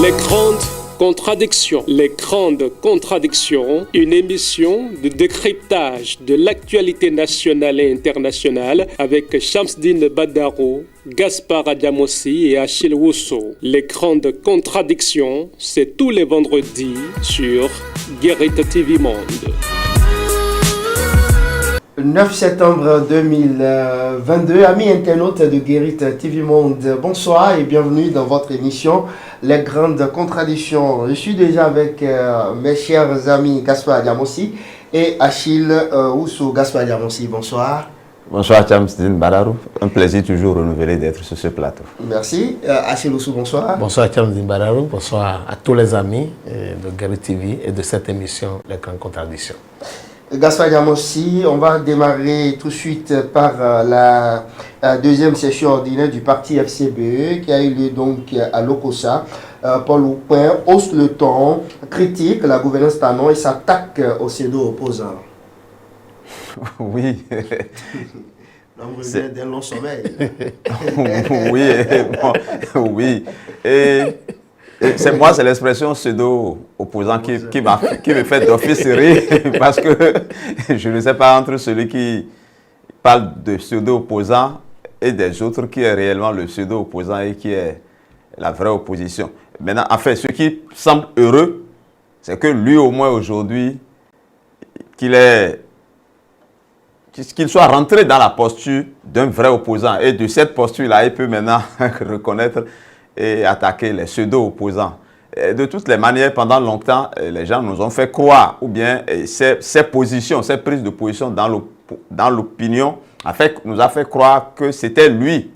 Les grandes contradictions. Les grandes contradictions, une émission de décryptage de l'actualité nationale et internationale avec Shamsdine Badaro, Gaspard Adjamossi et Achille Wusso. Les grandes contradictions, c'est tous les vendredis sur Guérite TV Monde. 9 septembre 2022, amis internautes de Guérite TV Monde, bonsoir et bienvenue dans votre émission Les Grandes Contradictions. Je suis déjà avec mes chers amis Gaspard Adjamossi et Achille Wusso. Gaspard Adjamossi, bonsoir. Bonsoir Shamsdine Badaro, un plaisir toujours renouvelé d'être sur ce plateau. Merci. Achille Wusso, bonsoir. Bonsoir Shamsdine Badaro, bonsoir à tous les amis de Guérite TV et de cette émission Les Grandes Contradictions. Gaspard Adjamossi, on va démarrer tout de suite par la deuxième session ordinaire du parti FCBE qui a eu lieu donc à Lokossa. Paul Oupin hausse le ton, critique la gouvernance Tanon et s'attaque au pseudo opposant. Oui. C'est d'un long sommeil. Oui, bon, oui. Et c'est moi, c'est l'expression pseudo-opposant qui me fait d'office rire parce que je ne sais pas entre celui qui parle de pseudo-opposant et des autres qui est réellement le pseudo-opposant et qui est la vraie opposition. Maintenant, en fait, ce qui semble heureux, c'est que lui au moins aujourd'hui, qu'il soit rentré dans la posture d'un vrai opposant. Et de cette posture-là, il peut maintenant reconnaître et attaquer les pseudo-opposants. De toutes les manières, pendant longtemps, les gens nous ont fait croire, ou bien ces positions, ces prises de position dans l'opinion, nous a fait croire que c'était lui,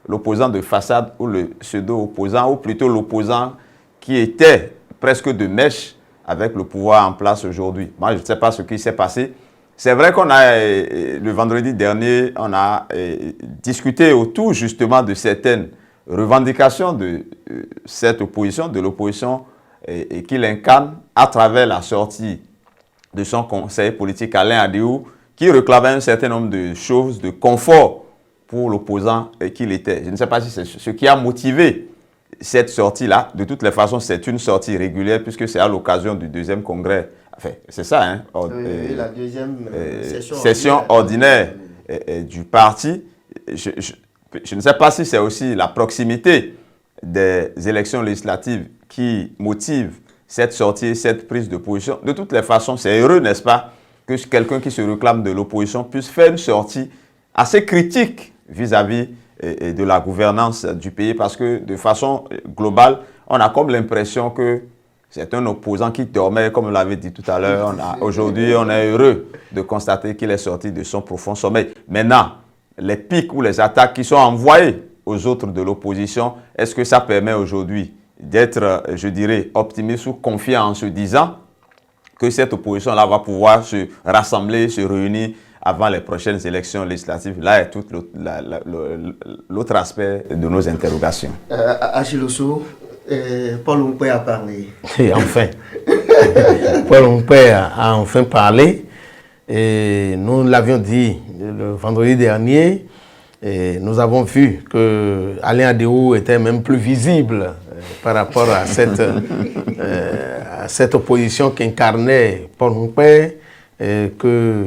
l'opposant de façade, ou le pseudo-opposant, ou plutôt l'opposant qui était presque de mèche avec le pouvoir en place aujourd'hui. Moi, je ne sais pas ce qui s'est passé. C'est vrai qu'on a, le vendredi dernier, on a discuté autour justement de certaines revendications de cette opposition, de l'opposition qu'il incarne à travers la sortie de son conseiller politique Alain Adéou, qui réclamait un certain nombre de choses, de confort pour l'opposant qu'il était. Je ne sais pas si c'est ce qui a motivé cette sortie-là. De toutes les façons, c'est une sortie régulière puisque c'est à l'occasion du deuxième congrès. Enfin, c'est ça, hein? La deuxième session ordinaire du parti. Je ne sais pas si c'est aussi la proximité des élections législatives qui motive cette sortie, cette prise de position. De toutes les façons, c'est heureux, n'est-ce pas, que quelqu'un qui se réclame de l'opposition puisse faire une sortie assez critique vis-à-vis de la gouvernance du pays, parce que de façon globale, on a comme l'impression que c'est un opposant qui dormait, comme on l'avait dit tout à l'heure. Aujourd'hui, on est heureux de constater qu'il est sorti de son profond sommeil. Maintenant, les pics ou les attaques qui sont envoyées aux autres de l'opposition, est-ce que ça permet aujourd'hui d'être, je dirais, optimiste ou confiant en se disant que cette opposition-là va pouvoir se rassembler, se réunir avant les prochaines élections législatives? Là est tout l'autre aspect de nos interrogations. Achille Wusso, Paul Oupin a parlé. Et enfin, Paul Oupin a enfin parlé. Et nous l'avions dit le vendredi dernier, et nous avons vu que Alain Adéou était même plus visible par rapport à cette opposition qu'incarnait Paul Oupin, que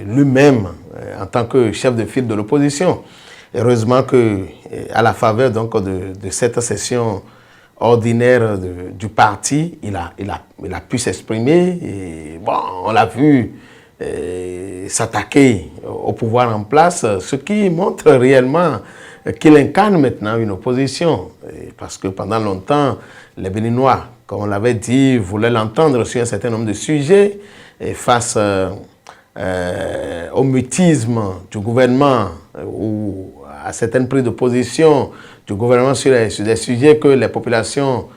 lui-même en tant que chef de file de l'opposition. Heureusement qu'à la faveur donc, de cette session ordinaire du parti, il a pu s'exprimer. Et bon, on l'a vu s'attaquer au pouvoir en place, ce qui montre réellement qu'il incarne maintenant une opposition. Parce que pendant longtemps, les Béninois, comme on l'avait dit, voulaient l'entendre sur un certain nombre de sujets, et face au mutisme du gouvernement ou à certaines prises de position du gouvernement sur des sujets que les populations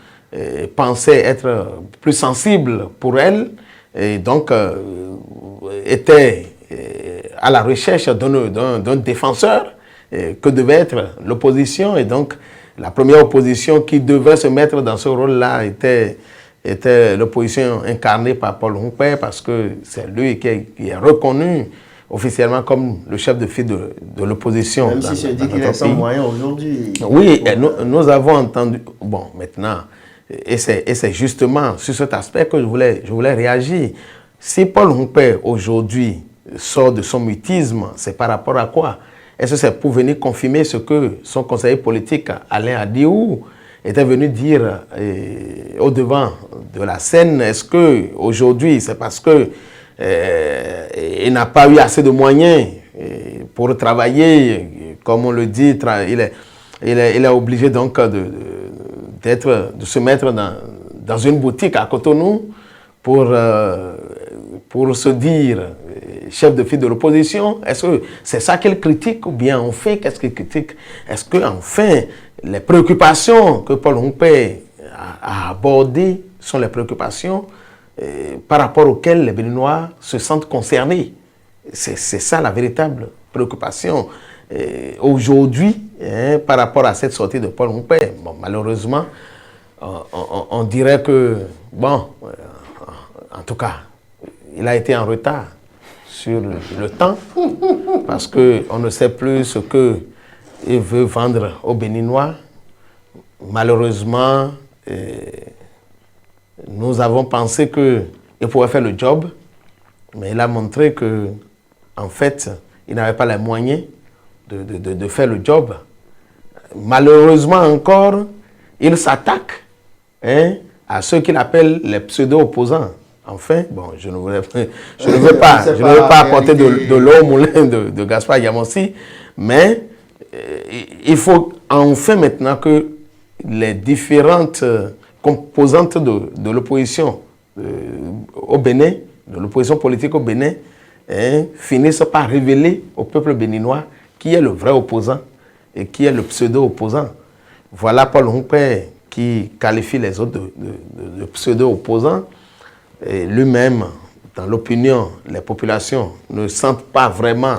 pensaient être plus sensibles pour elles, et donc étaient à la recherche d'un défenseur que devait être l'opposition. Et donc la première opposition qui devait se mettre dans ce rôle-là était l'opposition incarnée par Paul Oupin, parce que c'est lui qui est reconnu officiellement comme le chef de file de l'opposition. Même si c'est dit qu'il est sans moyens aujourd'hui. Oui, nous avons entendu... Bon, maintenant, Et c'est justement sur cet aspect que je voulais réagir. Si Paul Humpé, aujourd'hui, sort de son mutisme, c'est par rapport à quoi? Est-ce que c'est pour venir confirmer ce que son conseiller politique, Alain Adiou, était venu dire au devant de la scène? Est-ce qu'aujourd'hui, c'est parce que il n'a pas eu assez de moyens pour travailler, comme on le dit, il est obligé donc de se mettre dans une boutique à Cotonou pour se dire chef de file de l'opposition? Est-ce que c'est ça qu'il critique ou bien en fait, qu'est-ce qu'il critique? Est-ce que enfin les préoccupations que Paul Humpé a abordées sont les préoccupations par rapport auxquelles les Béninois se sentent concernés? C'est ça la véritable préoccupation. Aujourd'hui, par rapport à cette sortie de Paul Humpé, bon, malheureusement, on dirait que, bon, en tout cas, il a été en retard sur le temps, parce qu'on ne sait plus ce qu'il veut vendre aux Béninois. Malheureusement, nous avons pensé qu'il pouvait faire le job, mais il a montré que, en fait, il n'avait pas les moyens de faire le job. Malheureusement encore, il s'attaque à ceux qu'il appelle les pseudo-opposants. Enfin, bon, je ne veux pas apporter de l'eau au moulin de Gaspard Yamonsi, mais il faut enfin maintenant que les différentes composantes de l'opposition au Bénin, de l'opposition politique au Bénin, finissent par révéler au peuple béninois qui est le vrai opposant et qui est le pseudo-opposant. Voilà Paul Humpé qui qualifie les autres de pseudo-opposants. Lui-même, dans l'opinion, les populations ne sentent pas vraiment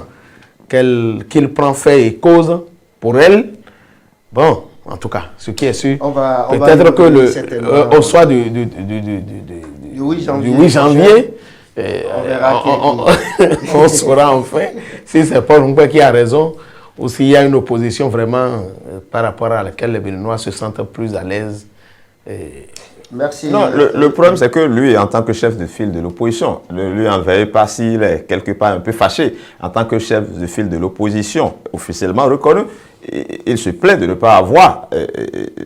qu'il prend fait et cause pour elles. Bon, en tout cas, ce qui est sûr, peut-être que au soir du 8 janvier, on saura enfin si c'est Paul Humpé qui a raison ou s'il y a une opposition vraiment par rapport à laquelle les Béninois se sentent plus à l'aise. Merci. Non, le problème, c'est que lui, en tant que chef de file de l'opposition, ne lui en veille pas s'il est quelque part un peu fâché. En tant que chef de file de l'opposition, officiellement reconnu, il se plaint de ne pas avoir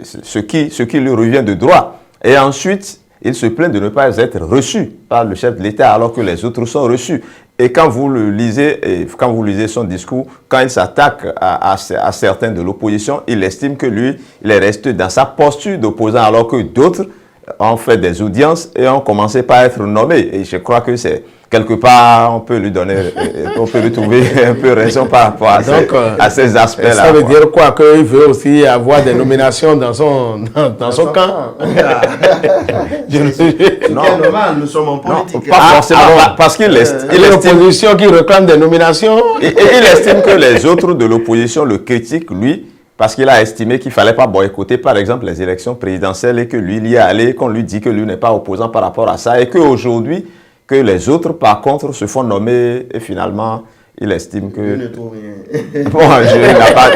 ce qui lui revient de droit. Et ensuite, il se plaint de ne pas être reçu par le chef de l'État alors que les autres sont reçus. Et quand vous lisez son discours, quand il s'attaque à certains de l'opposition, il estime que lui, il est resté dans sa posture d'opposant alors que d'autres ont fait des audiences et ont commencé par être nommés. Et je crois que c'est quelque part, on peut lui trouver un peu raison par rapport à ces aspects-là. Ça veut dire quoi? Qu'il veut aussi avoir des nominations dans son camp? Non, normal, nous sommes en politique. Pas forcément, parce qu'il estime l'opposition qui réclame des nominations. Et il estime que les autres de l'opposition le critiquent, lui, parce qu'il a estimé qu'il ne fallait pas boycotter, par exemple, les élections présidentielles et que lui, il y est allé, qu'on lui dit que lui n'est pas opposant par rapport à ça et qu'aujourd'hui, que les autres, par contre, se font nommer et finalement, il estime que... Il ne trouve rien. Bon,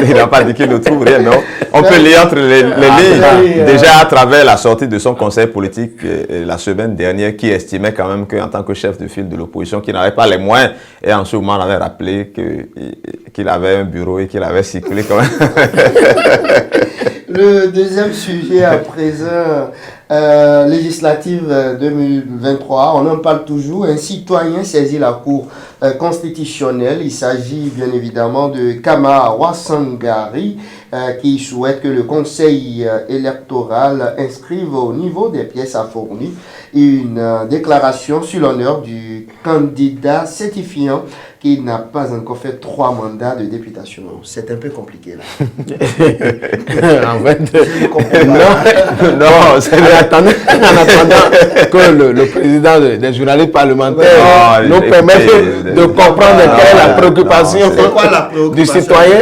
il n'a pas dit qu'il ne trouve rien, mais on peut lire entre les lignes. Déjà à travers la sortie de son conseil politique la semaine dernière, qui estimait quand même qu'en tant que chef de file de l'opposition, qu'il n'avait pas les moyens, et en ce moment, on avait rappelé qu'il avait un bureau et qu'il avait circulé quand même. Le deuxième sujet à présent, législative 2023, on en parle toujours. Un citoyen saisit la Cour constitutionnelle. Il s'agit bien évidemment de Kama Wasangari qui souhaite que le Conseil électoral inscrive au niveau des pièces à fournir une déclaration sur l'honneur du candidat certifiant qu'il n'a pas encore fait 3 mandats de députation. C'est un peu compliqué là. En fait, non, c'est en attendant que le président des journalistes parlementaires nous permette de comprendre quelle est la préoccupation du citoyen.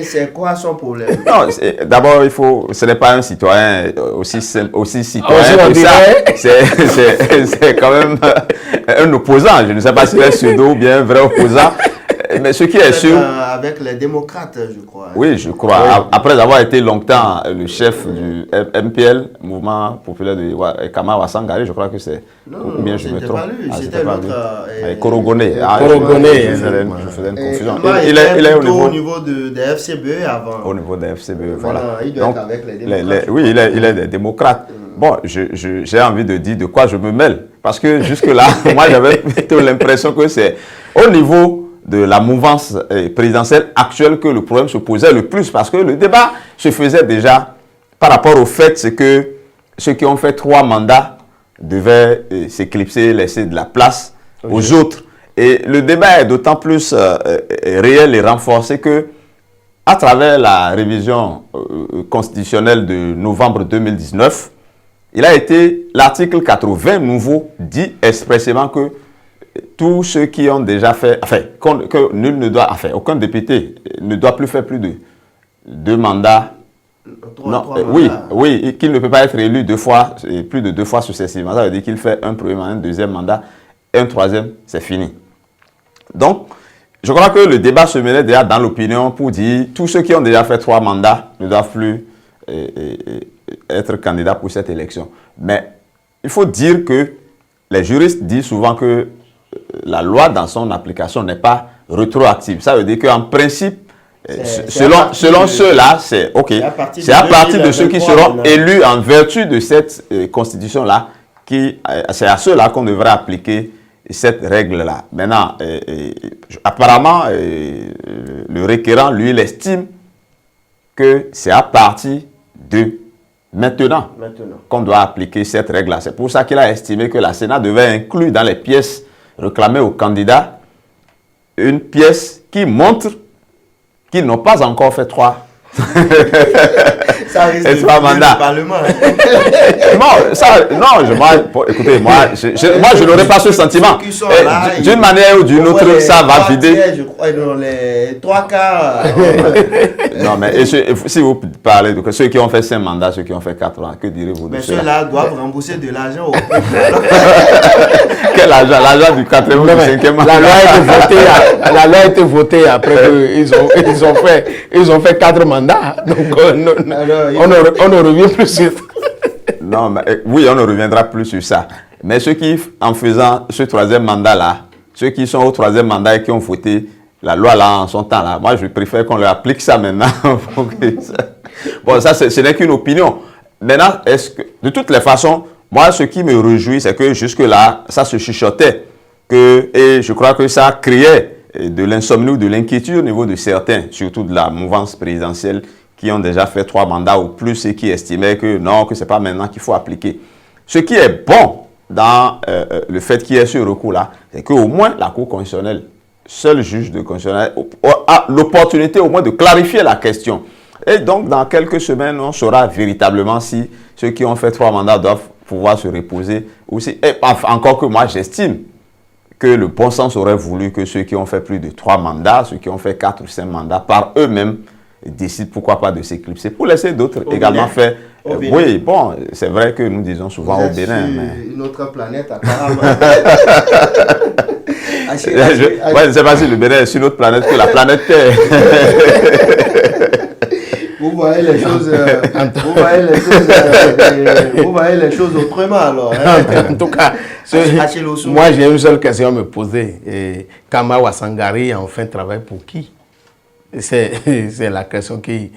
C'est quoi son problème? Non, d'abord, ce n'est pas un citoyen aussi citoyen que ça. C'est quand même un opposant. Je ne sais pas si c'est un pseudo ou bien un vrai opposant. mais ce qui est sûr... Avec les démocrates, je crois. Oui, je crois. Oui. Après avoir été longtemps le chef du MPL, Mouvement Populaire de Kama Wasangari, je crois que c'est... Ou bien je me trompe. C'était l'autre... Korogoné. Korogoné. Je faisais une confusion. Il est au niveau des FCBE avant. Au niveau des FCBE, voilà. Il doit être avec les démocrates. Oui, il est des démocrates. Bon, j'ai envie de dire de quoi je me mêle. Parce que jusque-là, moi, j'avais plutôt l'impression que c'est au niveau de la mouvance présidentielle actuelle que le problème se posait le plus. Parce que le débat se faisait déjà par rapport au fait que ceux qui ont fait 3 mandats devaient s'éclipser, laisser de la place aux autres. Et le débat est d'autant plus réel et renforcé que, à travers la révision constitutionnelle de novembre 2019, il a été l'article 80 nouveau dit expressément que tous ceux qui ont déjà fait, enfin, que nul ne doit, enfin, aucun député ne doit plus faire plus de 2 mandats. Oui, qu'il ne peut pas être élu 2 fois, plus de 2 fois successivement. Ça veut dire qu'il fait un premier mandat, un deuxième mandat, et un troisième, c'est fini. Donc, je crois que le débat se menait déjà dans l'opinion pour dire tous ceux qui ont déjà fait 3 mandats ne doivent plus être candidats pour cette élection. Mais il faut dire que les juristes disent souvent que la loi dans son application n'est pas rétroactive. Ça veut dire qu'en principe, selon ceux-là, c'est OK. C'est à partir de ceux qui seront élus en vertu de cette constitution-là, c'est à ceux-là qu'on devrait appliquer cette règle-là. Maintenant, apparemment, le requérant, lui, il estime que c'est à partir de maintenant qu'on doit appliquer cette règle-là. C'est pour ça qu'il a estimé que la Sénat devait inclure dans les pièces réclamées aux candidats une pièce qui montre qu'ils n'ont pas encore fait 3 ça risque de mandats. Parlement. Écoutez, moi, je n'aurais pas ce sentiment. D'une manière ou d'une autre, ça va vider. Je crois dans les 3 quarts. Non, mais si vous parlez de ceux qui ont fait 5 mandats, ceux qui ont fait 4 ans, que direz-vous de ceux-là? Ceux-là doivent rembourser de l'argent au Quel argent? L'argent du 4e ou du 5e mandat? La loi a été votée après qu'ils ont fait 4 mandats. Donc, on ne revient plus sur ça. Non, mais oui, on ne reviendra plus sur ça. Mais ceux qui, en faisant ce 3e mandat-là, ceux qui sont au 3e mandat et qui ont voté la loi là en son temps-là, moi je préfère qu'on leur applique ça maintenant. Bon, ça, ce n'est qu'une opinion. Maintenant, de toutes les façons, moi, ce qui me réjouit, c'est que jusque-là, ça se chuchotait. Et je crois que ça créait de l'insomnie ou de l'inquiétude au niveau de certains, surtout de la mouvance présidentielle, qui ont déjà fait 3 mandats ou plus et qui estimaient que non, que ce n'est pas maintenant qu'il faut appliquer. Ce qui est bon dans le fait qu'il y ait ce recours-là, c'est qu'au moins la Cour constitutionnelle, seul juge de constitutionnel, a l'opportunité au moins de clarifier la question. Et donc, dans quelques semaines, on saura véritablement si ceux qui ont fait 3 mandats doivent pouvoir se reposer aussi. Et encore que moi, j'estime que le bon sens aurait voulu que ceux qui ont fait plus de 3 mandats, ceux qui ont fait 4 ou 5 mandats, par eux-mêmes, décident pourquoi pas de s'éclipser, pour laisser d'autres également faire. Oui, bon, c'est vrai que nous disons souvent au Bénin. Mais... une autre planète, apparemment. Je ne sais pas si le Bénin est sur une autre planète que la planète Terre. Vous voyez les choses, vous voyez les choses autrement alors. Hein? En tout cas, moi j'ai une seule question à me poser. Kama Wasangari enfin travaille pour qui? C'est la question qui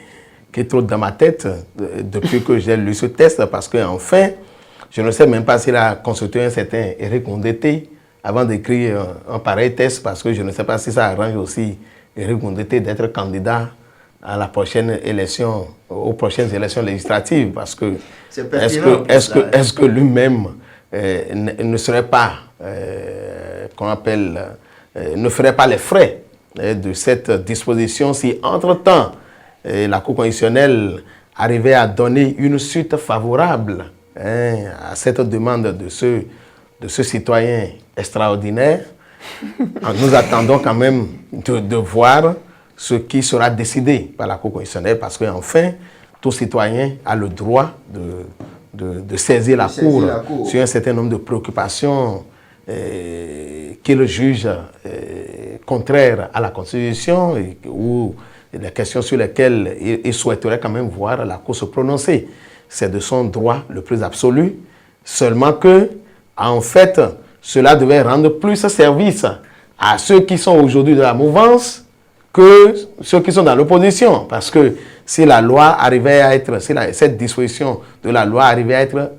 trotte dans ma tête depuis que j'ai lu ce texte, parce qu'enfin, je ne sais même pas s'il a consulté un certain Eric Ondete avant d'écrire un pareil texte, parce que je ne sais pas si ça arrange aussi Eric Ondete d'être candidat à la prochaine élection, aux prochaines élections législatives, parce que est-ce que lui-même ne serait pas, qu'on appelle, ne ferait pas les frais de cette disposition si entre-temps la Cour constitutionnelle arrivait à donner une suite favorable à cette demande de ce citoyen extraordinaire. Nous attendons quand même de voir ce qui sera décidé par la Cour constitutionnelle, parce qu'enfin, tout citoyen a le droit de saisir la Cour sur un certain nombre de préoccupations qu'il juge contraires à la Constitution ou des questions sur lesquelles il souhaiterait quand même voir la Cour se prononcer. C'est de son droit le plus absolu, seulement que, en fait, cela devait rendre plus service à ceux qui sont aujourd'hui de la mouvance que ceux qui sont dans l'opposition. Parce que si la loi arrivait à être, si cette disposition de la loi arrivait à être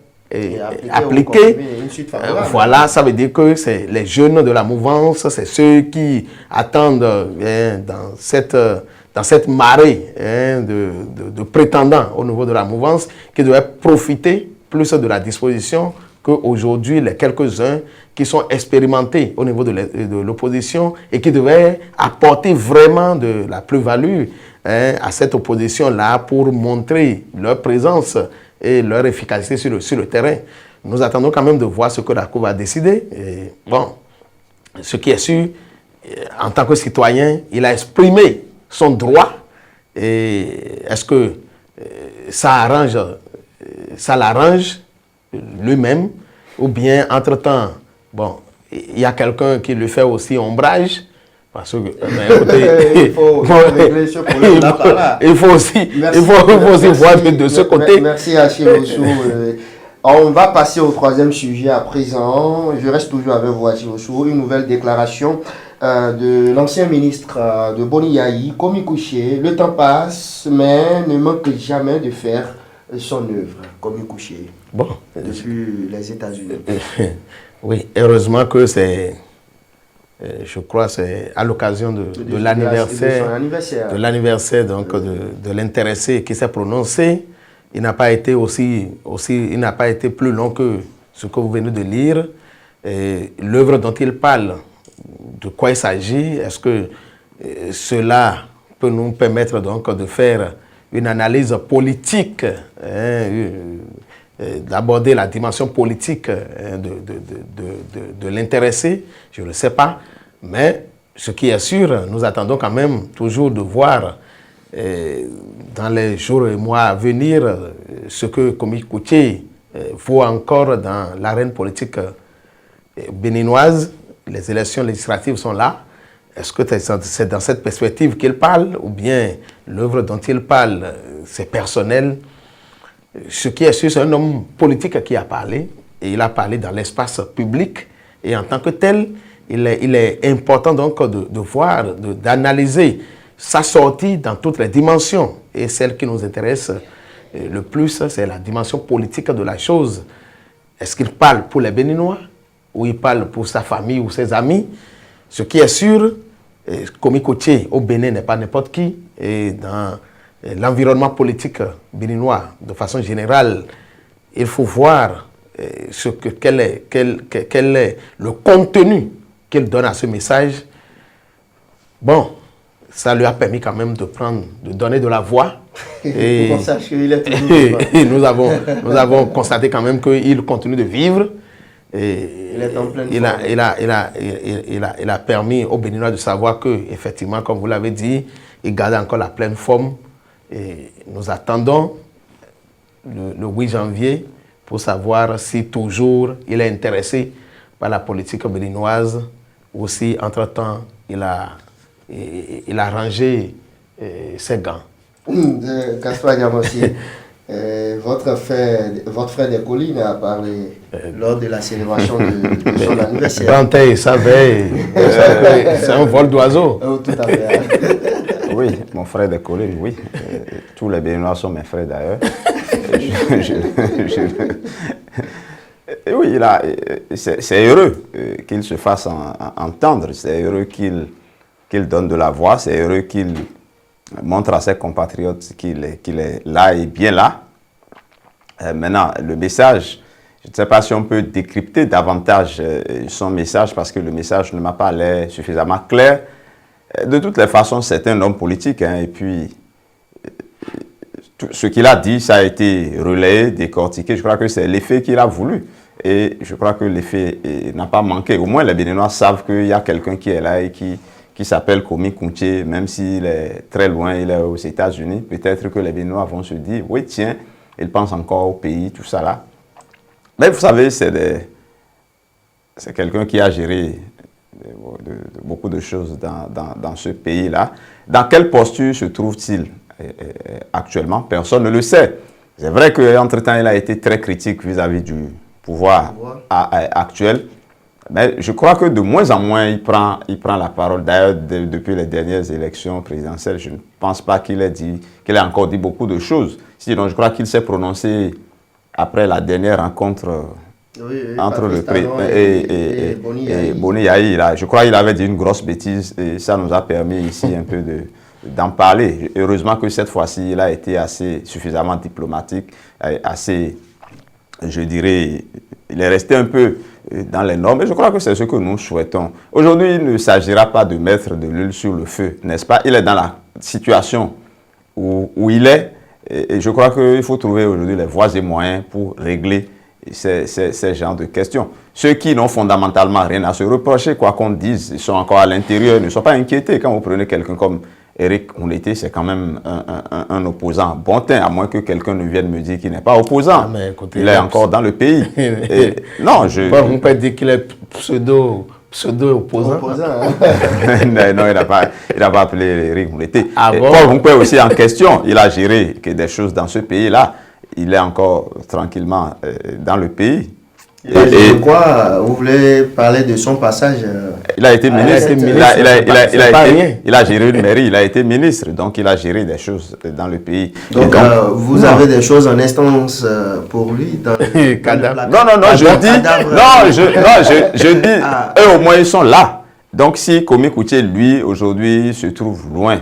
appliquée, voilà, ça veut dire que c'est les jeunes de la mouvance, c'est ceux qui attendent dans cette marée de prétendants au niveau de la mouvance qui devaient profiter plus de la disposition qu'aujourd'hui les quelques-uns qui sont expérimentés au niveau de l'opposition et qui devaient apporter vraiment de la plus-value à cette opposition-là pour montrer leur présence et leur efficacité sur le terrain. Nous attendons quand même de voir ce que la Cour va décider. Et bon, ce qui est sûr, en tant que citoyen, il a exprimé son droit. Et est-ce que ça l'arrange lui-même, ou bien entre-temps, bon, il y a quelqu'un qui lui fait aussi ombrage, parce que, écoutez, il faut aussi voir de ce côté. Merci Achille Ossou. On va passer au troisième sujet à présent. Je reste toujours avec vous, Achille Ossou. Une nouvelle déclaration de l'ancien ministre de Boni Yayi, Komi Kouché. Le temps passe, mais ne manque jamais de faire son œuvre, Komi Kouché, bon, depuis les États-Unis. Oui, heureusement que c'est, je crois, c'est à l'occasion de l'anniversaire donc de l'intéressé qui s'est prononcé. Il n'a pas été il n'a pas été plus long que ce que vous venez de lire. L'œuvre dont il parle, de quoi il s'agit, est-ce que cela peut nous permettre donc de faire une analyse politique, d'aborder la dimension politique de l'intéressé, je ne le sais pas, mais ce qui est sûr, nous attendons quand même toujours de voir dans les jours et mois à venir ce que Komi Kouché vaut encore dans l'arène politique béninoise. Les élections législatives sont là. Est-ce que c'est dans cette perspective qu'il parle, ou bien l'œuvre dont il parle, c'est personnel? Ce qui est sûr, c'est un homme politique qui a parlé, et il a parlé dans l'espace public, et en tant que tel, il est important donc de voir, d'analyser sa sortie dans toutes les dimensions. Et celle qui nous intéresse le plus, c'est la dimension politique de la chose. Est-ce qu'il parle pour les Béninois, ou il parle pour sa famille ou ses amis? Ce qui est sûr, Komi Kouché au Bénin n'est pas n'importe qui, et dans l'environnement politique béninois, de façon générale, il faut voir quel est le contenu qu'il donne à ce message. Bon, ça lui a permis quand même de donner de la voix. Et nous avons constaté quand même qu'il continue de vivre. Et il est en pleine forme. Il a permis aux Béninois de savoir que, effectivement, comme vous l'avez dit, il garde encore la pleine forme. Et nous attendons le 8 janvier pour savoir si toujours il est intéressé par la politique béninoise ou si, entre-temps, il a rangé ses gants. Gaspard Diamossi, votre frère des collines a parlé lors de la célébration de son anniversaire. Bantay, c'est un vol d'oiseau. Oh, tout à fait. Oui, mon frère des collines, oui. Tous les Béninois sont mes frères d'ailleurs. Oui, c'est heureux qu'il se fasse entendre, c'est heureux qu'il donne de la voix, c'est heureux qu'il montre à ses compatriotes qu'il est là et bien là. Maintenant, le message, je ne sais pas si on peut décrypter davantage son message parce que le message ne m'a pas l'air suffisamment clair. De toutes les façons, c'est un homme politique, hein, et puis tout ce qu'il a dit, ça a été relayé, décortiqué. Je crois que c'est l'effet qu'il a voulu. Et je crois que l'effet n'a pas manqué. Au moins, les Béninois savent qu'il y a quelqu'un qui est là et qui s'appelle Komi Kouché, même s'il est très loin, il est aux États-Unis. Peut-être que les Béninois vont se dire, oui, tiens, il pense encore au pays, tout ça là. Mais vous savez, c'est quelqu'un qui a géré beaucoup de choses dans ce pays-là. Dans quelle posture se trouve-t-il actuellement? Personne ne le sait. C'est vrai qu'entre-temps, il a été très critique vis-à-vis du pouvoir actuel. Mais je crois que de moins en moins, il prend la parole. D'ailleurs, depuis les dernières élections présidentielles, je ne pense pas qu'il ait encore dit beaucoup de choses. Sinon, je crois qu'il s'est prononcé après la dernière rencontre entre le président et Boni Yahi. Je crois qu'il avait dit une grosse bêtise et ça nous a permis ici un peu d'en parler. Heureusement que cette fois-ci, il a été suffisamment diplomatique, assez, je dirais, il est resté un peu dans les normes, et je crois que c'est ce que nous souhaitons. Aujourd'hui, il ne s'agira pas de mettre de l'huile sur le feu, n'est-ce pas? Il est dans la situation où il est, et je crois qu'il faut trouver aujourd'hui les voies et moyens pour régler ces genres de questions. Ceux qui n'ont fondamentalement rien à se reprocher, quoi qu'on dise, ils sont encore à l'intérieur, ne sont pas inquiétés. Quand vous prenez quelqu'un comme Éric Ounete, c'est quand même un opposant bon teint, à moins que quelqu'un ne vienne me dire qu'il n'est pas opposant. Ah, écoutez, il est encore dans le pays. Non, on peut dire qu'il est pseudo-opposant. Non, il n'a pas appelé Éric Ounete. Ah bon? Paul Moumpé aussi en question, il a géré des choses dans ce pays-là. Il est encore tranquillement dans le pays. Et quoi, vous voulez parler de son passage? Il a été ministre, il a géré une mairie, il a été ministre, donc il a géré des choses dans le pays. Donc, vous avez des choses en instance pour lui dans Non, je dis, eux au moins ils sont là. Donc si Kwame Koutié, lui, aujourd'hui, se trouve loin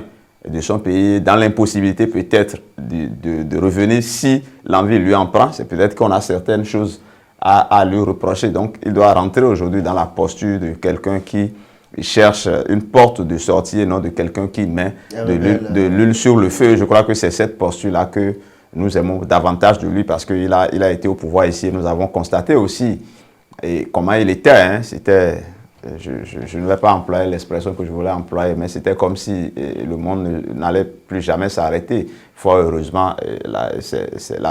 de son pays, dans l'impossibilité peut-être de revenir, si l'envie lui en prend, c'est peut-être qu'on a certaines choses à lui reprocher. Donc, il doit rentrer aujourd'hui dans la posture de quelqu'un qui cherche une porte de sortie et non de quelqu'un qui met de l'huile sur le feu. Je crois que c'est cette posture-là que nous aimons davantage de lui parce qu'il a été au pouvoir ici et nous avons constaté aussi comment il était. Hein. C'était, je ne vais pas employer l'expression que je voulais employer, mais c'était comme si le monde n'allait plus jamais s'arrêter. Fort heureusement, la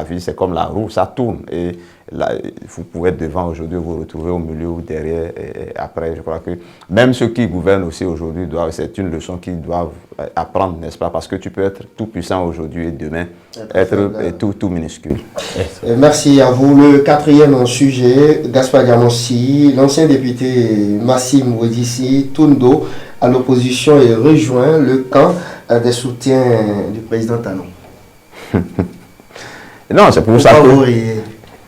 vie, c'est comme la roue, ça tourne. Et là, vous pouvez être devant aujourd'hui, vous retrouver au milieu ou derrière. Et après, je crois que même ceux qui gouvernent aussi aujourd'hui, c'est une leçon qu'ils doivent apprendre, n'est-ce pas? Parce que tu peux être tout puissant aujourd'hui et demain être tout minuscule. Et merci à vous. Le quatrième sujet, Gaspard Diamossi, l'ancien député Massim Wedissi Tundo, à l'opposition et rejoint le camp des soutiens du président Talon. Non, c'est pour ça que...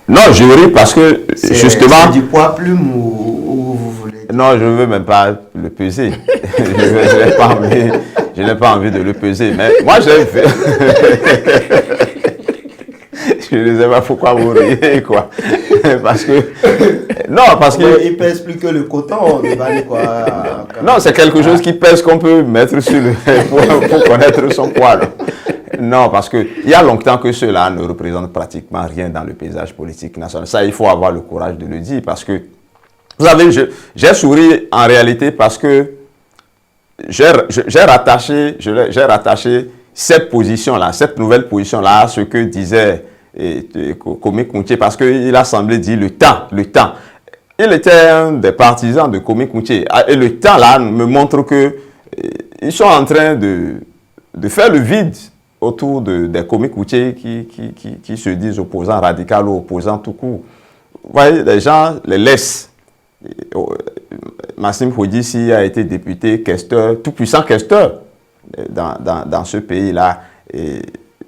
Non, je ris parce que, justement... C'est du poids plume ou vous voulez... Non, je ne veux même pas le peser. Je n'ai pas envie de le peser. Mais moi, j'ai fait... Je ne sais pas pourquoi vous riez, quoi. Parce que... Non, parce que... Il pèse plus que le coton, quoi. Non, c'est quelque chose qui pèse qu'on peut mettre sur le... pour connaître son poids. Non, parce qu'il y a longtemps que ceux-là ne représentent pratiquement rien dans le paysage politique national. Ça, il faut avoir le courage de le dire parce que, vous savez, j'ai souri en réalité parce que j'ai rattaché cette position-là, cette nouvelle position-là à ce que disait Kwame Koutié parce qu'il a semblé dire le temps. Il était un des partisans de Kwame Koutié et le temps là me montre qu'ils sont en train de faire le vide autour des Kwame Koutié qui se disent opposants radicaux ou opposants tout court. Vous voyez, les gens les laissent. Massim Wedissi a été député, questeur, tout puissant questeur dans ce pays-là. Et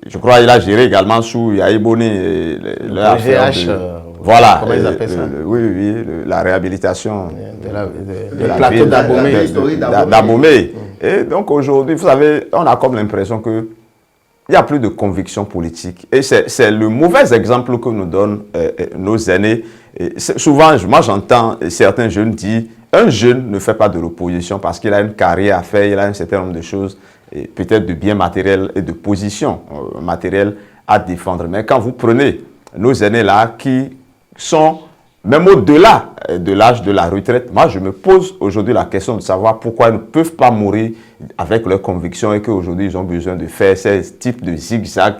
je crois qu'il a géré également sous Yahi Boni voilà. Comment ils appellent ça? La réhabilitation de la plateau d'Abomey. Et donc aujourd'hui, vous savez, on a comme l'impression que il n'y a plus de conviction politique. Et c'est le mauvais exemple que nous donnent nos aînés. Souvent, moi j'entends certains jeunes dire, un jeune ne fait pas de l'opposition parce qu'il a une carrière à faire, il a un certain nombre de choses, peut-être de biens matériels et de positions matérielles à défendre. Mais quand vous prenez nos aînés là qui sont même au-delà de l'âge de la retraite, moi je me pose aujourd'hui la question de savoir pourquoi ils ne peuvent pas mourir avec leurs convictions et qu'aujourd'hui ils ont besoin de faire ces types de zigzags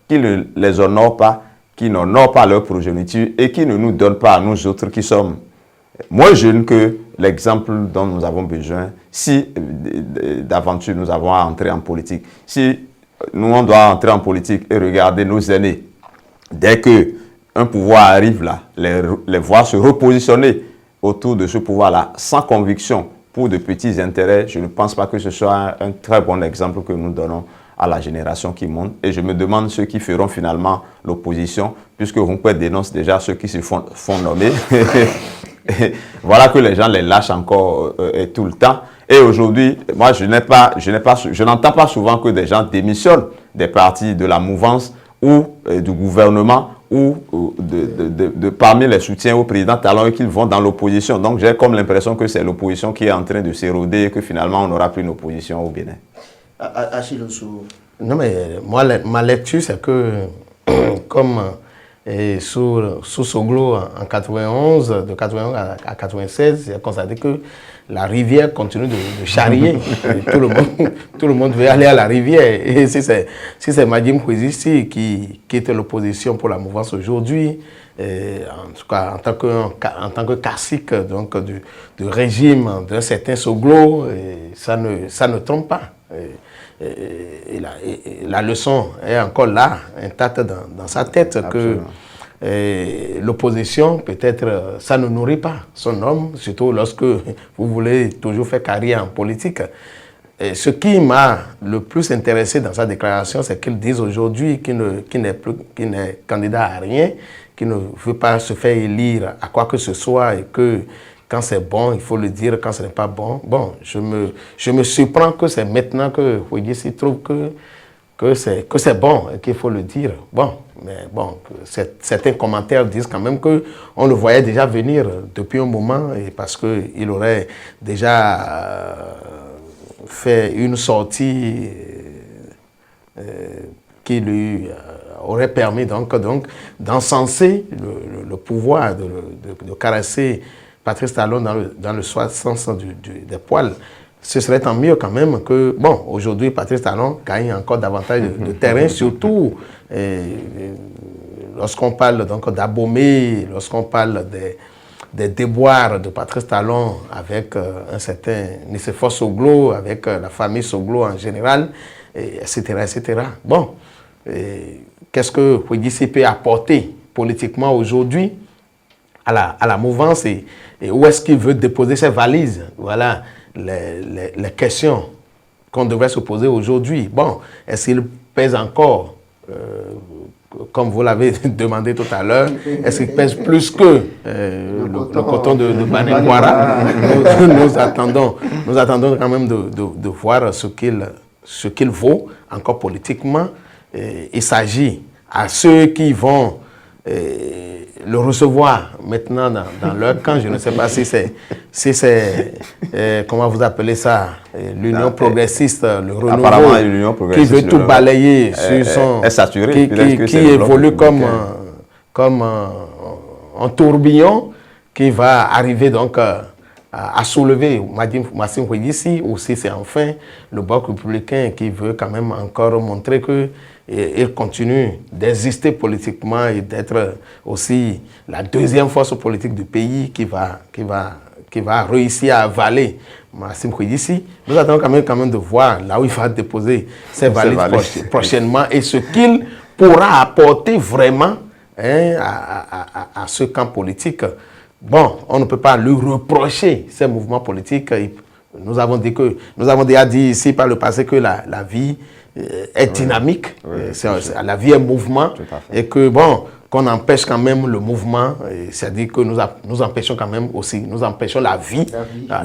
qui ne les honorent pas, qui n'honorent pas leur progéniture et qui ne nous donnent pas à nous autres qui sommes moins jeunes que l'exemple dont nous avons besoin, si d'aventure nous avons à entrer en politique, si nous on doit entrer en politique et regarder nos aînés, dès qu'un pouvoir arrive là, les voir se repositionner autour de ce pouvoir-là, sans conviction, pour de petits intérêts, je ne pense pas que ce soit un très bon exemple que nous donnons à la génération qui monte. Et je me demande ceux qui feront finalement l'opposition, puisque Rumpert dénonce déjà ceux qui se font nommer. Voilà que les gens les lâchent encore tout le temps. Et aujourd'hui, moi, je n'entends pas souvent que des gens démissionnent des partis de la mouvance ou du gouvernement ou parmi les soutiens au président Talon qu'ils vont dans l'opposition. Donc j'ai comme l'impression que c'est l'opposition qui est en train de s'éroder et que finalement on n'aura plus une opposition au Bénin. Achille Ossou. Non mais moi, ma lecture c'est que comme sous Soglo en 91, de 91 à 96, j'ai constaté que la rivière continue de charrier. tout le monde veut aller à la rivière. Et si c'est Madim Kwezisi qui était l'opposition pour la mouvance aujourd'hui, en tout cas en tant que cacique donc, du régime d'un certain Soglo, ça ne trompe pas. Et la leçon est encore là, intacte dans sa tête. Absolument. Que l'opposition, peut-être, ça ne nourrit pas son homme, surtout lorsque vous voulez toujours faire carrière en politique. Et ce qui m'a le plus intéressé dans sa déclaration, c'est qu'il dit aujourd'hui qu'il n'est candidat à rien, qu'il ne veut pas se faire élire à quoi que ce soit et que quand c'est bon, il faut le dire, quand ce n'est pas bon. Bon, je me surprends que c'est maintenant que Kwegisi trouve que c'est bon et qu'il faut le dire. Bon, mais bon, certains commentaires disent quand même qu'on le voyait déjà venir depuis un moment et parce qu'il aurait déjà fait une sortie qui lui aurait permis donc d'encenser le pouvoir, de caresser Patrice Talon dans le sens des poils. Ce serait tant mieux quand même que, bon, aujourd'hui, Patrice Talon gagne encore davantage de terrain, surtout lorsqu'on parle donc d'Abomey, lorsqu'on parle des déboires de Patrice Talon avec un certain Nicéphore Soglo, avec la famille Soglo en général, etc., etc. Bon, qu'est-ce que Kwegisi peut apporter politiquement aujourd'hui à la mouvance et où est-ce qu'il veut déposer ses valises? Voilà les questions qu'on devrait se poser aujourd'hui. Bon, est-ce qu'il pèse encore, comme vous l'avez demandé tout à l'heure, est-ce qu'il pèse plus que le coton de Banenguara? Nous attendons quand même de voir ce qu'il vaut encore politiquement. Il s'agit à ceux qui vont le recevoir maintenant dans leur camp. Je ne sais pas si c'est comment vous appelez ça, l'Union progressiste, le renouveau, qui veut tout balayer sur son... est saturé, qui évolue comme un tourbillon qui va arriver donc à soulever Massim Kwegisi, ou si c'est enfin le bloc républicain qui veut quand même encore montrer qu'il continue d'exister politiquement et d'être aussi la deuxième force politique du pays qui va réussir à avaler Massim Kwegisi. Nous attendons quand même de voir là où il va déposer ses valises prochainement et ce qu'il pourra apporter vraiment à ce camp politique. Bon, on ne peut pas lui reprocher ces mouvements politiques. Nous avons déjà dit ici par le passé que la vie est dynamique, la vie est mouvement, et que bon, qu'on empêche quand même le mouvement, c'est-à-dire que nous empêchons quand même aussi, nous empêchons la vie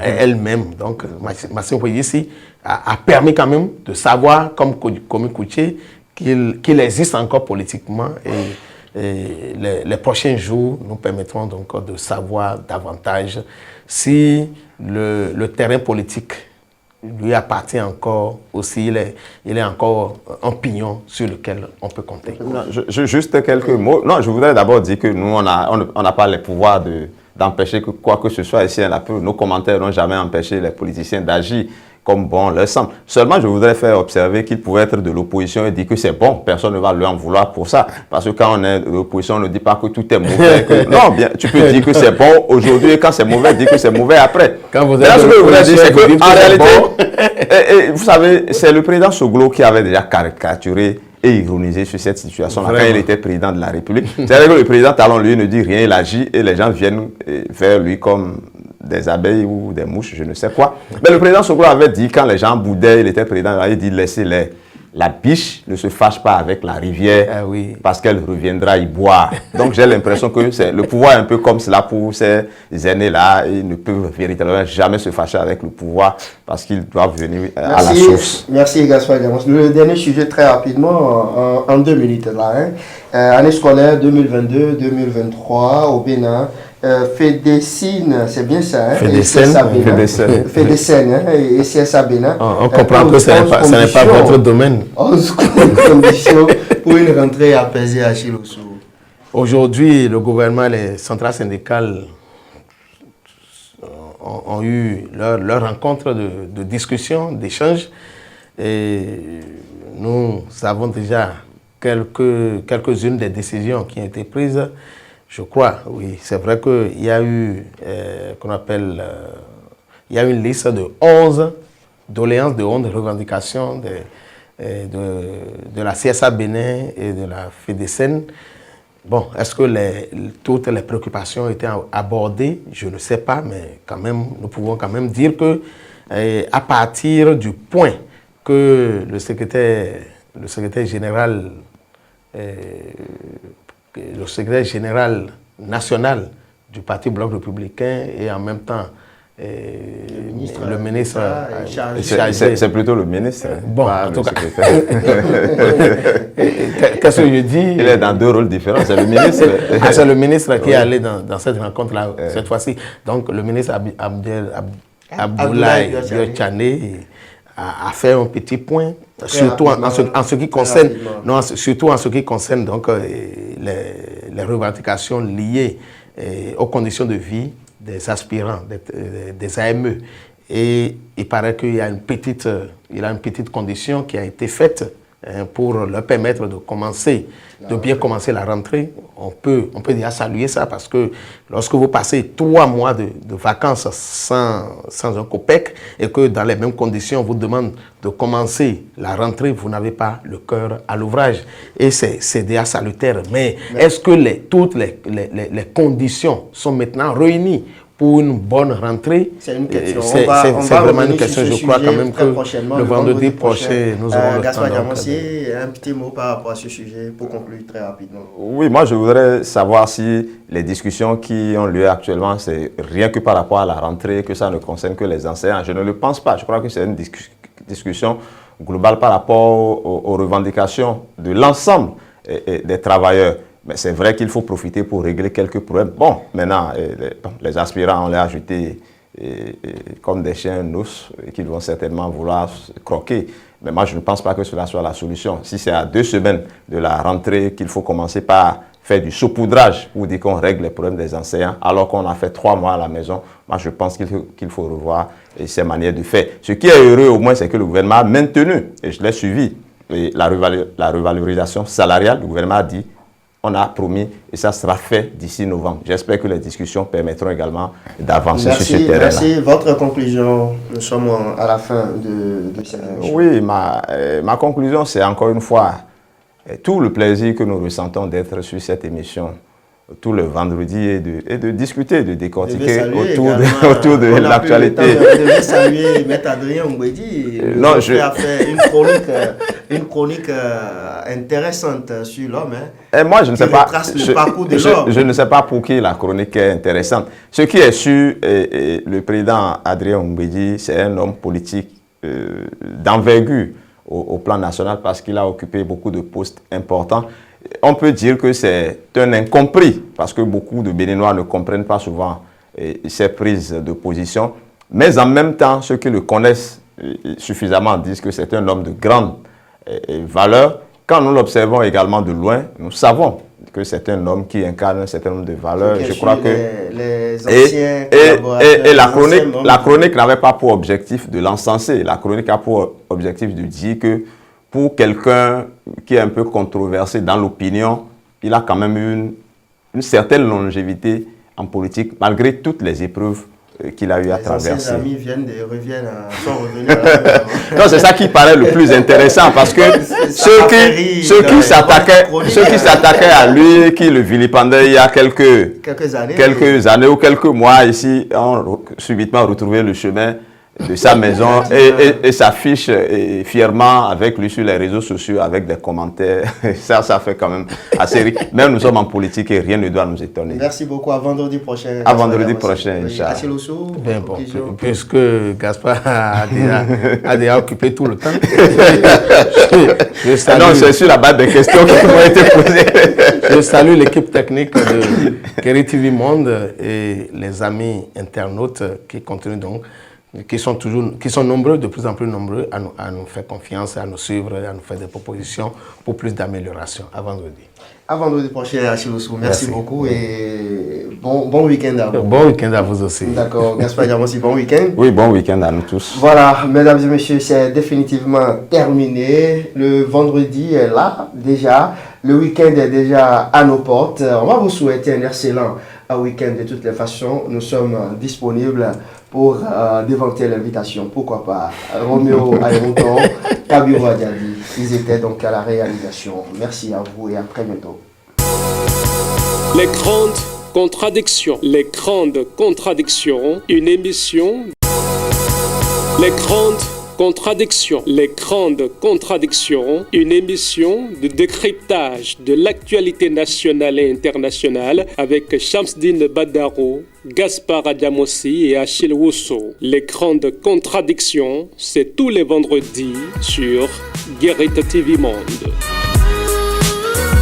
elle-même. Donc, Massim Kwegisi a permis quand même de savoir, comme Komi Kouché, qu'il existe encore politiquement et les prochains jours nous permettront donc de savoir davantage si le terrain politique lui appartient encore aussi, il est encore un pignon sur lequel on peut compter. Non, juste quelques mots. Non, je voudrais d'abord dire que nous, on n'a pas le pouvoir d'empêcher quoi que ce soit ici. Nos commentaires n'ont jamais empêché les politiciens d'agir. comme bon leur semble. Seulement, je voudrais faire observer qu'il pouvait être de l'opposition et dire que c'est bon. Personne ne va lui en vouloir pour ça. Parce que quand on est de l'opposition, on ne dit pas que tout est mauvais. Non, bien, tu peux dire que c'est bon aujourd'hui et quand c'est mauvais, dire que c'est mauvais après. Quand vous êtes ce que je voulais dire, c'est qu'en réalité, vous savez, c'est le président Soglo qui avait déjà caricaturé et ironisé sur cette situation-là quand il était président de la République. C'est-à-dire que le président Talon, lui, ne dit rien, il agit et les gens viennent vers lui comme des abeilles ou des mouches, je ne sais quoi. Mais le président Soglo avait dit, quand les gens boudaient, il était président, il dit laissez-les. La biche ne se fâche pas avec la rivière parce qu'elle reviendra y boire. Donc j'ai l'impression que c'est le pouvoir un peu comme cela pour ces aînés-là. Ils ne peuvent véritablement jamais se fâcher avec le pouvoir parce qu'ils doivent venir à la source. Merci Gaspard Gamos. Le dernier sujet très rapidement, en 2 minutes là. Année scolaire 2022-2023 au Bénin. Fédécine, c'est bien ça, hein? Fédécine, hein? Et CSA Bénin. On comprend que ce n'est pas votre domaine. 11 conditions pour une rentrée apaisée à Chiloso. Aujourd'hui, le gouvernement et les centrales syndicales ont eu leur rencontre de discussion, d'échange. Et nous avons déjà quelques-unes des décisions qui ont été prises. Je crois, oui. C'est vrai qu'il y a eu, il y a une liste de 11 doléances, de 11 revendications de la CSA Bénin et de la FEDECEN. Bon, est-ce que toutes les préoccupations étaient abordées? Je ne sais pas, mais quand même, nous pouvons quand même dire que à partir du point que le secrétaire général national du Parti Bloc républicain et en même temps le ministre c'est plutôt le ministre. Bon, en tout cas. Qu'est-ce que je dis? Il est dans 2 rôles différents. C'est le ministre. C'est le ministre qui est allé dans cette rencontre-là cette fois-ci. Donc le ministre Abdoulaye Diop-Tchané a fait un petit point, surtout en ce qui concerne, surtout en ce qui concerne donc les revendications liées aux conditions de vie des aspirants, des AME. Et il paraît qu'il y a une petite condition qui a été faite pour leur permettre de bien commencer la rentrée. On peut déjà saluer ça parce que lorsque vous passez 3 mois de vacances sans un copec et que dans les mêmes conditions on vous demande de commencer la rentrée, vous n'avez pas le cœur à l'ouvrage. Et c'est déjà salutaire. Mais est-ce que toutes les conditions sont maintenant réunies pour une bonne rentrée? C'est une question. C'est vraiment une question. Je crois quand même que le vendredi prochain, nous aurons le Gaspard temps. Gamos, un petit mot par rapport à ce sujet pour conclure très rapidement. Oui, moi je voudrais savoir si les discussions qui ont lieu actuellement, c'est rien que par rapport à la rentrée, que ça ne concerne que les enseignants. Je ne le pense pas. Je crois que c'est une discussion globale par rapport aux revendications de l'ensemble des travailleurs. Mais c'est vrai qu'il faut profiter pour régler quelques problèmes. Bon, maintenant, les aspirants, on les a jetés comme des chiens nous qu'ils vont certainement vouloir croquer. Mais moi, je ne pense pas que cela soit la solution. Si c'est à 2 semaines de la rentrée qu'il faut commencer par faire du saupoudrage pour dire qu'on règle les problèmes des enseignants, alors qu'on a fait 3 mois à la maison, moi, je pense qu'il faut revoir ces manières de faire. Ce qui est heureux, au moins, c'est que le gouvernement a maintenu, et je l'ai suivi, la revalorisation salariale. Le gouvernement a dit, on a promis et ça sera fait d'ici novembre. J'espère que les discussions permettront également d'avancer sur ce terrain-là. Merci. Votre conclusion, nous sommes à la fin de cette émission. Oui, ma conclusion, c'est encore une fois tout le plaisir que nous ressentons d'être sur cette émission tout le vendredi et de discuter, de décortiquer autour de l'actualité. Je devais saluer Maître Adrien Mbedi. Il a fait une chronique intéressante sur l'homme. Et moi, je ne sais pas. Je ne sais pas pour qui la chronique est intéressante. Ce qui est sûr, le président Adrien Mbedi, c'est un homme politique d'envergure au plan national parce qu'il a occupé beaucoup de postes importants. On peut dire que c'est un incompris parce que beaucoup de Béninois ne comprennent pas souvent ces prises de position. Mais en même temps, ceux qui le connaissent suffisamment disent que c'est un homme de grande valeur. Quand nous l'observons également de loin, nous savons que c'est un homme qui incarne un certain nombre de valeurs. Je crois que les anciens et la chronique n'avait pas pour objectif de l'encenser. La chronique a pour objectif de dire que pour quelqu'un qui est un peu controversé dans l'opinion, il a quand même une certaine longévité en politique, malgré toutes les épreuves qu'il a eu à traverser. Les amis sont revenus à la maison. Non, c'est ça qui paraît le plus intéressant, parce que ceux qui s'attaquaient à lui, qui le vilipendaient il y a quelques années ou quelques mois ici, ont subitement retrouvé le chemin de sa maison et s'affiche fièrement avec lui sur les réseaux sociaux avec des commentaires. Ça fait quand même assez rire. Même nous sommes en politique et rien ne doit nous étonner. Merci beaucoup. À vendredi prochain. À vendredi prochain, Inch'Allah. Bien bon, puisque Gaspard a déjà occupé tout le temps. Non, c'est sur la base des questions qui m'ont été posées. Je salue l'équipe technique de Guérit TV Monde et les amis internautes qui continuent donc, qui sont nombreux, de plus en plus nombreux, à nous faire confiance, à nous suivre, à nous faire des propositions pour plus d'amélioration. À vendredi. À vendredi prochain, Achille Ossou. Merci beaucoup et bon week-end à vous. Bon week-end à vous aussi. D'accord. Gaspard Diamossi, bon week-end. Oui, bon week-end à nous tous. Voilà, mesdames et messieurs, c'est définitivement terminé. Le vendredi est là, déjà. Le week-end est déjà à nos portes. On va vous souhaiter un excellent week-end de toutes les façons. Nous sommes disponibles pour déventer l'invitation. Pourquoi pas Roméo Aéronton, Kabiru Adiadi. Ils étaient donc à la réalisation. Merci à vous et à très bientôt. Les grandes contradictions. Les grandes contradictions. Une émission. Les grandes contradictions. Les grandes contradictions. Une émission de décryptage de l'actualité nationale et internationale avec Shamsdine Badaro, Gaspard Diamossi et Achille Ossou. Les grandes contradictions, c'est tous les vendredis sur Guérit TV Monde.